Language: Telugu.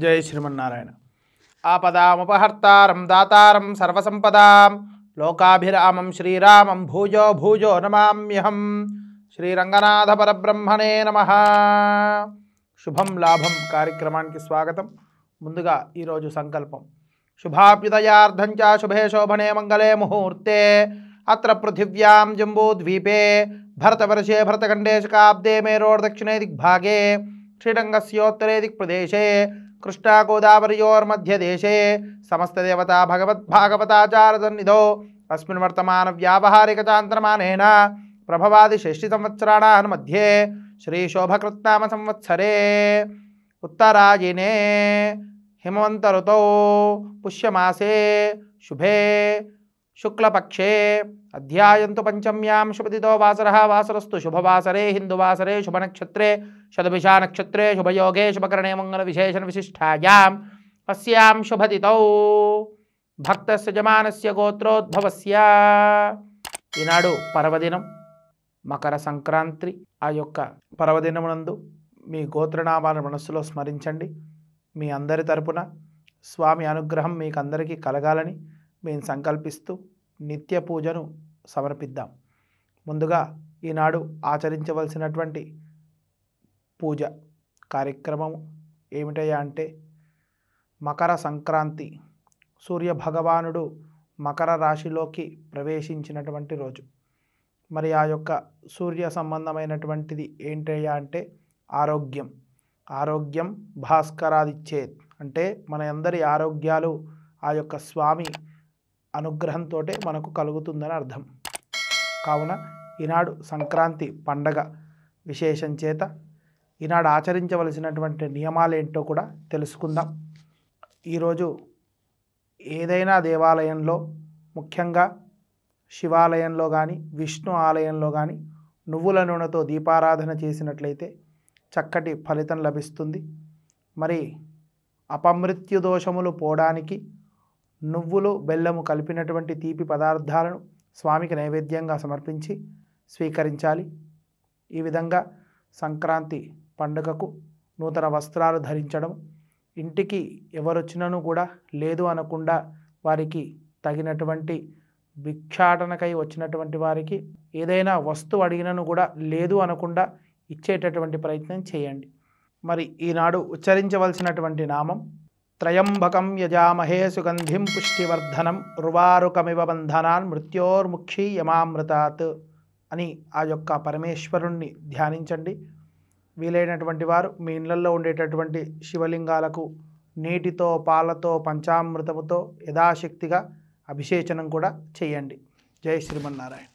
जय श्रीमन्नारायण। आपदामुपहर्तारं दातारं सर्वसंपदां लोकाभिरामं श्रीरामं भूजो भूजो नमाम्यहं। श्रीरंगनाथ परब्रह्मणे नमः। शुभं लाभं कार्यक्रमाనికి స్వాగతం। ముందుగా ఈ రోజు సంకల్పం शुभाभ्युदयार्धं च शुभे शोभने मंगले मुहूर्ते अत्र पृथिव्यां जम्बूद्वीपे भरतवर्षे भरतखंडे शकाब्दे मेरोर् दक्षिणे दिग्भागे श्रीरंगस्योत्तरे दिक्प्रदेशे कृष्णा गोदावरयोर्मध्ये देशे समस्त देवता भगवद्भागवताचार्यसन्निधौ अस्मिन् वर्तमान व्यावहारिक चान्द्रमानेन प्रभवादि षष्टि संवत्सराणां मध्ये श्री शोभकृत्नाम संवत्सरे उत्तरायणे हिमवंत ऋतौ पुष्यमासे शुभे शुक्लपक्षे अध्यायन्तु पंचम्यां शुभतिथौ वासरः वासरस्तु शुभवासरे हिंदुवासरे शुभनक्षत्रे शतभिषा नक्षत्रे शुभयोगे शुभकरणे मंगल विशेषण विशिष्टायाम् अस्यां शुभतिथौ भक्तस्य जमानस्य गोत्रोद्भवस्य ఈనాడు పర్వదినం మకర సంక్రాంతి। ఆ యొక్క పర్వదినమునందు మీ గోత్రనామాలను మనస్సులో స్మరించండి। మీ అందరి తరపున స్వామి అనుగ్రహం మీకు అందరికీ కలగాలని మేము సంకల్పిస్తూ నిత్య పూజను సమర్పిద్దాం। ముందుగా ఈనాడు ఆచరించవలసినటువంటి పూజ కార్యక్రమం ఏమిటయ్యా అంటే మకర సంక్రాంతి సూర్య భగవానుడు మకర రాశిలోకి ప్రవేశించినటువంటి రోజు। మరి ఆ యొక్క సూర్య సంబంధమైనటువంటిది ఏంటయ్యా అంటే ఆరోగ్యం। ఆరోగ్యం భాస్కరాదిచ్చేత్ అంటే మన అందరి ఆరోగ్యాలు ఆ యొక్క స్వామి అనుగ్రహంతో మనకు కలుగుతుందని అర్థం। కావున ఈనాడు సంక్రాంతి పండగ విశేషం చేత ఈనాడు ఆచరించవలసినటువంటి నియమాలు ఏంటో కూడా తెలుసుకుందాం। ఈరోజు ఏదైనా దేవాలయంలో ముఖ్యంగా శివాలయంలో కానీ విష్ణు ఆలయంలో కానీ నువ్వుల నూనెతో దీపారాధన చేసినట్లయితే చక్కటి ఫలితం లభిస్తుంది। మరి అపమృత్యు దోషములు పోవడానికి నువ్వులు బెల్లము కలిపినటువంటి తీపి పదార్థాలను స్వామికి నైవేద్యంగా సమర్పించి స్వీకరించాలి। ఈ విధంగా సంక్రాంతి పండుగకు నూతన వస్త్రాలు ధరించడం, ఇంటికి ఎవరొచ్చినను కూడా లేదు అనకుండా వారికి తగినటువంటి భిక్షాటనకై వచ్చినటువంటి వారికి ఏదైనా వస్తువు అడిగినను కూడా లేదు అనకుండా ఇచ్చేటటువంటి ప్రయత్నం చేయండి। మరి ఈనాడు ఉచ్చరించవలసినటువంటి నామం త్రయంబకం యజామహే సుగంధిం పుష్టివర్ధనం రువారుకమివ బంధనాన్ మృత్యోర్ముక్షీయమామృతాత్ అని ఆ యొక్క పరమేశ్వరుణ్ణి ధ్యానించండి। వీలైనటువంటి వారు మీ ఇళ్లలో ఉండేటటువంటి శివలింగాలకు నీటితో పాలతో పంచామృతముతో యథాశక్తిగా అభిషేచనం కూడా చేయండి। జై శ్రీమన్నారాయణ।